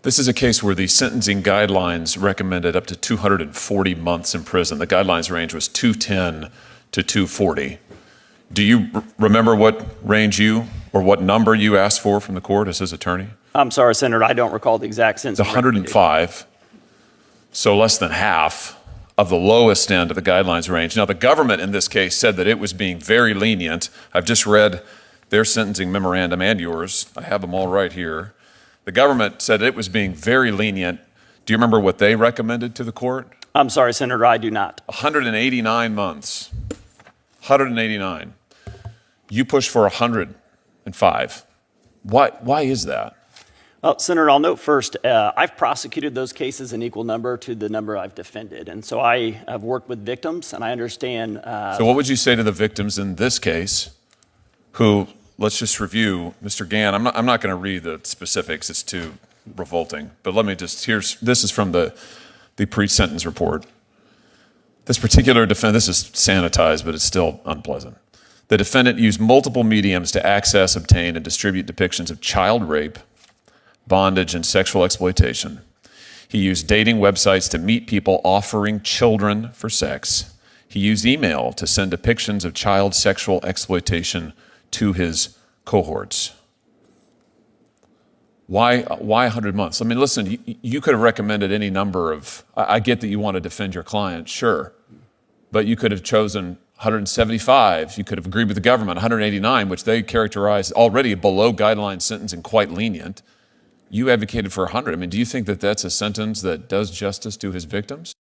This is a case where the sentencing guidelines recommended up to 240 months in prison. The guidelines range was 210 to 240. Do you remember what range you or what number you asked for from the court as his attorney? I'm sorry, Senator, I don't recall the exact sentence. It's 105, so less than half of the lowest end of the guidelines range. Now, the government in this case said that it was being very lenient. I've just read their sentencing memorandum and yours. I have them all right here. The government said it was being very lenient. Do you remember what they recommended to the court? I'm sorry, Senator, I do not. 189 months. 189. You pushed for 105. Why is that? Well, Senator, I'll note first, I've prosecuted those cases in equal number to the number I've defended. And so I have worked with victims, and I understand. So what would you say to the victims in this case who, let's just review, Mr. Gann, I'm not going to read the specifics, it's too revolting. But let me just, this is from the pre-sentence report. This particular defendant, this is sanitized, but it's still unpleasant. The defendant used multiple mediums to access, obtain, and distribute depictions of child rape, bondage, and sexual exploitation. He used dating websites to meet people offering children for sex. He used email to send depictions of child sexual exploitation to his cohorts. Why 100 months? I mean, listen, you could have recommended any number of, I get that you want to defend your client, sure, but you could have chosen 175. You could have agreed with the government, 189, which they characterized already below guideline sentence and quite lenient. You advocated for 100. I mean, do you think that that's a sentence that does justice to his victims?